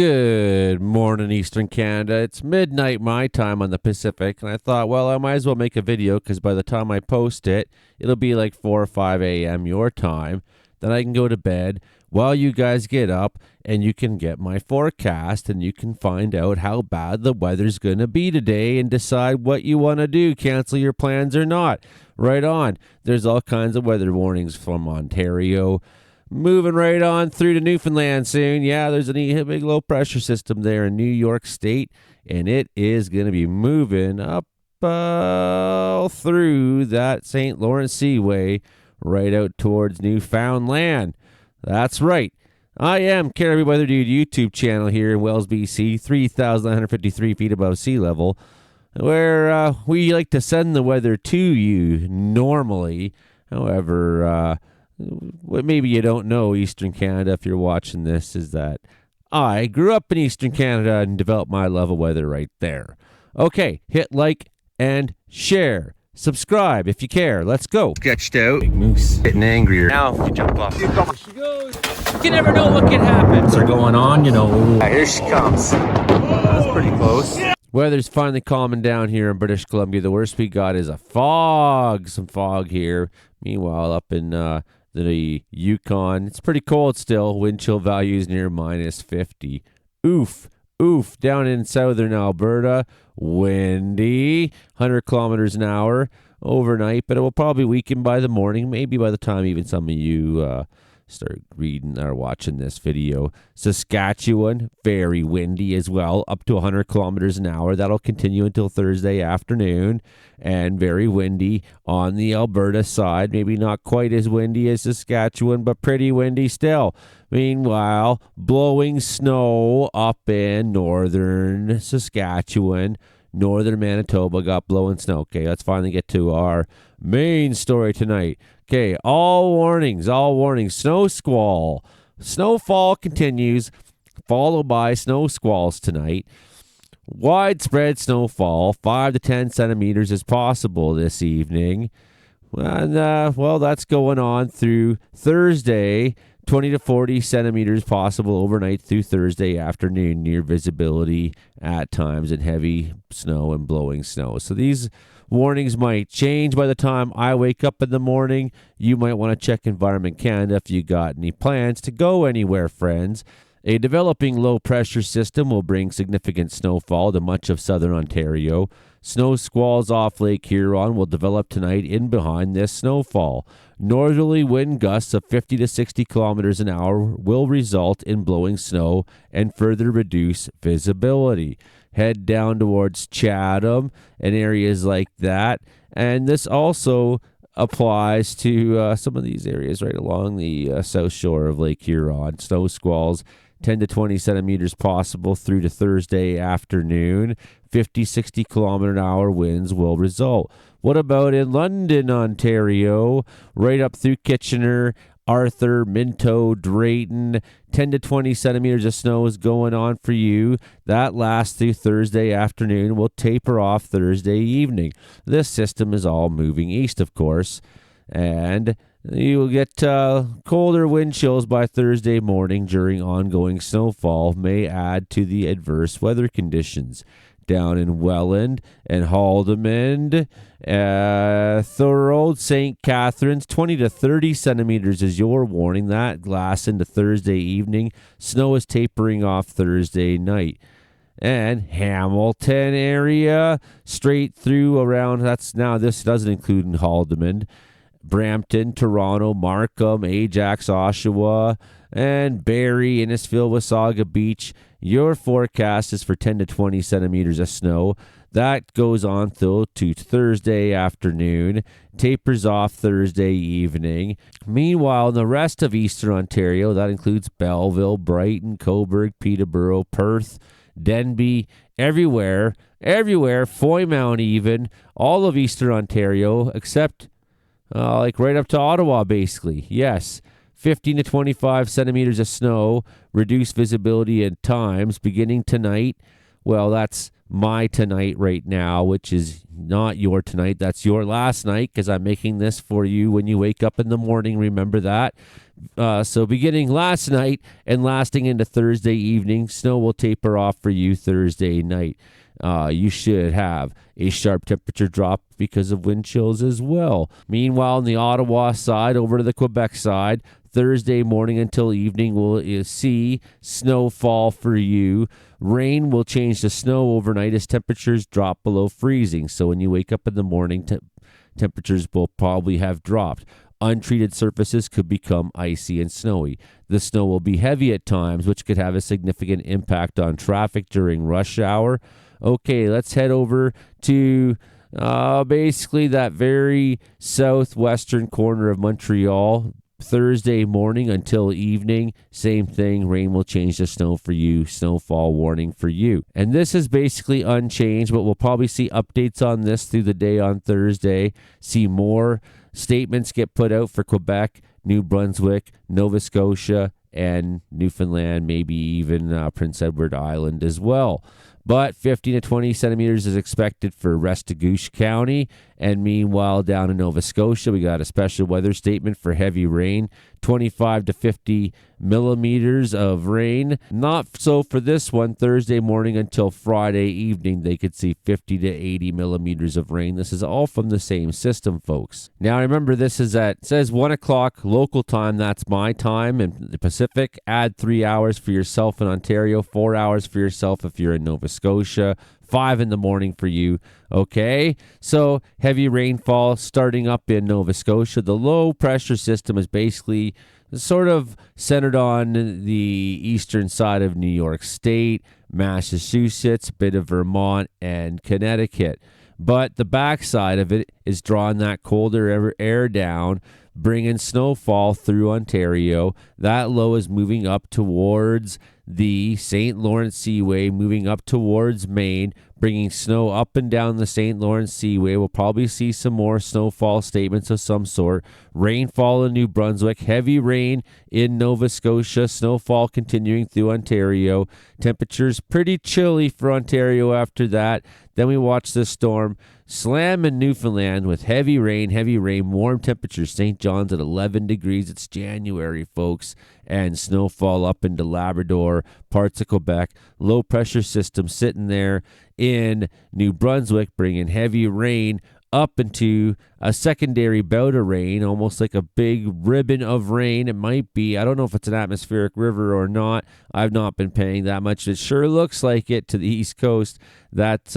Good morning, Eastern Canada. It's midnight my time on the Pacific, and I thought, well, I might as well make a video because by the time I post it, it'll be like 4 or 5 a.m. your time. Then I can go to bed while you guys get up, and you can get my forecast, and you can find out how bad the weather's going to be today and decide what you want to do, cancel your plans or not. Right on. There's all kinds of weather warnings from Ontario. Moving right on through to Newfoundland soon. Yeah, there's a big low pressure system there in New York State, and it is going to be moving up through that St. Lawrence Seaway right out towards Newfoundland. That's right. I am Caribbean Weather Dude YouTube channel here in Wells, BC, 3,953 feet above sea level, where we like to send the weather to you normally. However, what maybe you don't know, Eastern Canada, if you're watching this, is that I grew up in Eastern Canada and developed my love of weather right there. Okay, hit like and share. Subscribe if you care. Let's go. Sketched out. Big moose. Getting angrier. Now, if you jump off. Here she goes. You never know what can happen. Things are going on, you know. Here she comes. That's pretty close. Weather's finally calming down here in British Columbia. The worst we got is some fog here. Meanwhile, up in the Yukon, it's pretty cold still. Wind chill values near minus 50. Oof. Down in southern Alberta, windy, 100 kilometers an hour overnight, but it will probably weaken by the morning, maybe by the time even some of you start reading or watching this video. Saskatchewan, very windy as well, up to 100 kilometers an hour. That'll continue until Thursday afternoon, and very windy on the Alberta side. Maybe not quite as windy as Saskatchewan, but pretty windy still. Meanwhile, blowing snow up in northern Saskatchewan. Northern Manitoba got blowing snow. Okay, let's finally get to our main story tonight. Okay, all warnings. Snow squall. Snowfall continues, followed by snow squalls tonight. Widespread snowfall, 5 to 10 centimeters is possible this evening. And, that's going on through Thursday. 20 to 40 centimeters possible overnight through Thursday afternoon, near visibility at times, and heavy snow and blowing snow. So these warnings might change by the time I wake up in the morning. You might want to check Environment Canada if you got any plans to go anywhere, friends. A developing low-pressure system will bring significant snowfall to much of southern Ontario. Snow squalls off Lake Huron will develop tonight in behind this snowfall. Northerly wind gusts of 50 to 60 kilometers an hour will result in blowing snow and further reduce visibility. Head down towards Chatham and areas like that. And this also applies to some of these areas right along the south shore of Lake Huron. Snow squalls 10 to 20 centimeters possible through to Thursday afternoon. 50, 60 kilometer an hour winds will result. What about in London, Ontario? Right up through Kitchener, Arthur, Minto, Drayton. 10 to 20 centimeters of snow is going on for you. That lasts through Thursday afternoon. Will taper off Thursday evening. This system is all moving east, of course. And you will get colder wind chills by Thursday morning during ongoing snowfall, may add to the adverse weather conditions. Down in Welland and Haldimand, Thorold, St. Catharines, 20 to 30 centimeters is your warning. That lasts into Thursday evening. Snow is tapering off Thursday night. And Hamilton area, straight through around, this doesn't include in Haldimand, Brampton, Toronto, Markham, Ajax, Oshawa, and Barrie, Innisfil, Wasaga Beach. Your forecast is for 10 to 20 centimeters of snow. That goes on till to Thursday afternoon, tapers off Thursday evening. Meanwhile, in the rest of Eastern Ontario, that includes Belleville, Brighton, Cobourg, Peterborough, Perth, Denbigh, everywhere, Foymount even, all of Eastern Ontario, except right up to Ottawa, basically. Yes, 15 to 25 centimeters of snow, reduced visibility at times, beginning tonight. Well, that's my tonight right now, which is not your tonight. That's your last night, because I'm making this for you when you wake up in the morning. Remember that. So beginning last night and lasting into Thursday evening, snow will taper off for you Thursday night. You should have a sharp temperature drop because of wind chills as well. Meanwhile, on the Ottawa side, over to the Quebec side, Thursday morning until evening, we'll see snowfall for you. Rain will change to snow overnight as temperatures drop below freezing. So when you wake up in the morning, temperatures will probably have dropped. Untreated surfaces could become icy and snowy. The snow will be heavy at times, which could have a significant impact on traffic during rush hour. Okay, let's head over to basically that very southwestern corner of Montreal. Thursday morning until evening, same thing. Rain will change to snow for you. Snowfall warning for you. And this is basically unchanged, but we'll probably see updates on this through the day on Thursday. See more statements get put out for Quebec, New Brunswick, Nova Scotia, and Newfoundland, maybe even Prince Edward Island as well. But 15 to 20 centimeters is expected for Restigouche County. And meanwhile, down in Nova Scotia, we got a special weather statement for heavy rain, 25 to 50 millimeters of rain. Not so for this one, Thursday morning until Friday evening, they could see 50 to 80 millimeters of rain. This is all from the same system, folks. Now, remember, this is it says 1 o'clock local time. That's my time in the Pacific. Add 3 hours for yourself in Ontario, 4 hours for yourself if you're in Nova Scotia. 5 in the morning for you. Okay, so heavy rainfall starting up in Nova Scotia. The low pressure system is basically sort of centered on the eastern side of New York State, Massachusetts, a bit of Vermont, and Connecticut. But the backside of it is drawing that colder air down, bringing snowfall through Ontario. That low is moving up towards the St. Lawrence Seaway, moving up towards Maine, bringing snow up and down the St. Lawrence Seaway. We'll probably see some more snowfall statements of some sort. Rainfall in New Brunswick, heavy rain in Nova Scotia, snowfall continuing through Ontario. Temperatures pretty chilly for Ontario after that. Then we watch this storm slam in Newfoundland with heavy rain, warm temperatures. St. John's at 11 degrees. It's January, folks. And snowfall up into Labrador, parts of Quebec. Low pressure system sitting there in New Brunswick, bringing heavy rain up into a secondary bout of rain, almost like a big ribbon of rain. It might be. I don't know if it's an atmospheric river or not. I've not been paying that much. It sure looks like it to the East Coast. That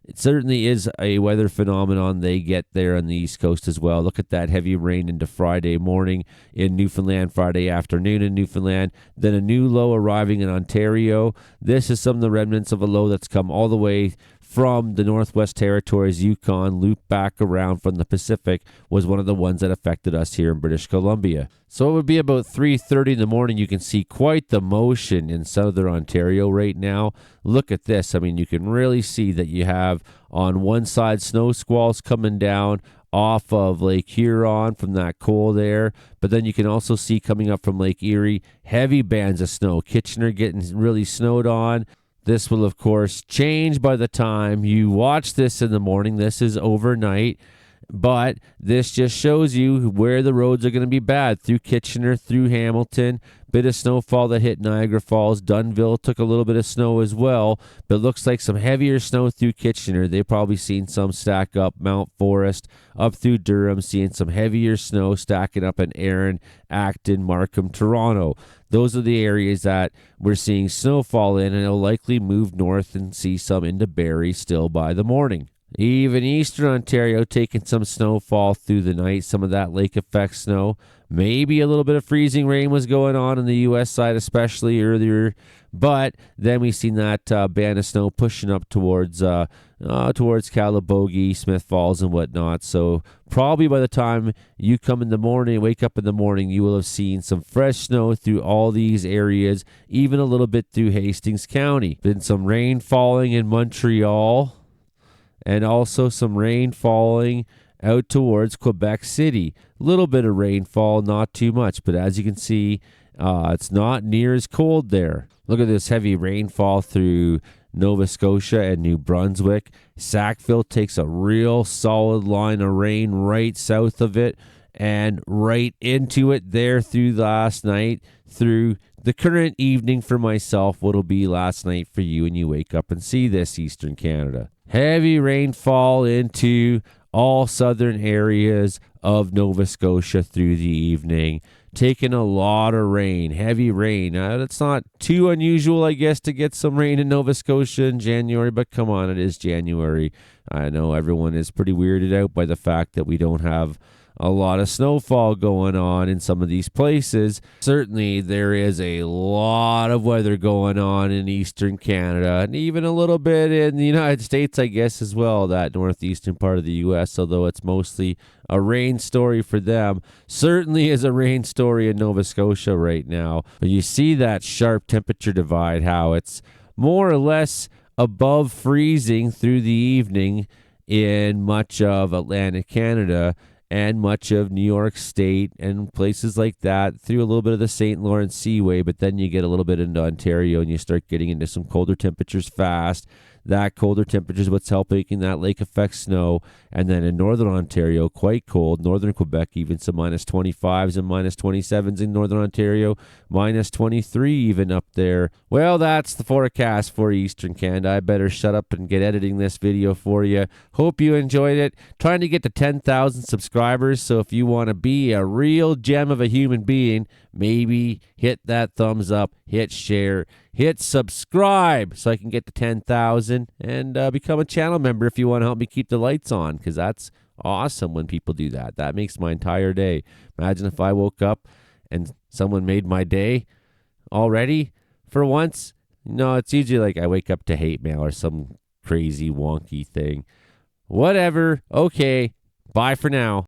it certainly is a weather phenomenon they get there on the East Coast as well. Look at that heavy rain into Friday morning in Newfoundland, Friday afternoon in Newfoundland, then a new low arriving in Ontario. This is some of the remnants of a low that's come all the way from the Northwest Territories, Yukon, loop back around from the Pacific, was one of the ones that affected us here in British Columbia. So it would be about 3:30 in the morning. You can see quite the motion in southern Ontario right now. Look at this. I mean, you can really see that you have on one side snow squalls coming down off of Lake Huron from that cold air, but then you can also see coming up from Lake Erie heavy bands of snow. Kitchener getting really snowed on. This will, of course, change by the time you watch this in the morning. This is overnight, but this just shows you where the roads are going to be bad. Through Kitchener, through Hamilton, bit of snowfall that hit Niagara Falls. Dunnville took a little bit of snow as well, but it looks like some heavier snow through Kitchener. They've probably seen some stack up. Mount Forest, up through Durham, seeing some heavier snow stacking up in Erin, Acton, Markham, Toronto. Those are the areas that we're seeing snowfall in, and it'll likely move north and see some into Barrie still by the morning. Even eastern Ontario taking some snowfall through the night, some of that lake effect snow. Maybe a little bit of freezing rain was going on the U.S. side, especially earlier. But then we've seen that band of snow pushing up towards Calabogie, Smith Falls, and whatnot. So probably by the time you come in the morning, wake up in the morning, you will have seen some fresh snow through all these areas, even a little bit through Hastings County. Been some rain falling in Montreal, and also some rain falling out towards Quebec City. A little bit of rainfall, not too much, but as you can see, it's not near as cold there. Look at this heavy rainfall through Nova Scotia and New Brunswick. Sackville takes a real solid line of rain right south of it and right into it there through last night, through the current evening for myself, what'll be last night for you when you wake up and see this, Eastern Canada. Heavy rainfall into all southern areas of Nova Scotia through the evening. Taking a lot of rain, heavy rain. It's not too unusual, I guess, to get some rain in Nova Scotia in January, but come on, it is January. I know everyone is pretty weirded out by the fact that we don't have a lot of snowfall going on in some of these places. Certainly, there is a lot of weather going on in Eastern Canada and even a little bit in the United States, I guess, as well, that northeastern part of the U.S., although it's mostly a rain story for them. Certainly is a rain story in Nova Scotia right now. But you see that sharp temperature divide, how it's more or less above freezing through the evening in much of Atlantic Canada and much of New York State and places like that, through a little bit of the St. Lawrence Seaway, but then you get a little bit into Ontario and you start getting into some colder temperatures fast. That colder temperature is what's helping that lake effect snow. And then in northern Ontario, quite cold. Northern Quebec, even some minus 25s and minus 27s in northern Ontario. Minus 23 even up there. Well, that's the forecast for Eastern Canada. I better shut up and get editing this video for you. Hope you enjoyed it. Trying to get to 10,000 subscribers. So if you want to be a real gem of a human being, maybe hit that thumbs up, hit share, hit subscribe so I can get to 10,000 and become a channel member if you want to help me keep the lights on, because that's awesome when people do that. That makes my entire day. Imagine if I woke up and someone made my day already for once. No, it's usually like I wake up to hate mail or some crazy wonky thing. Whatever. Okay. Bye for now.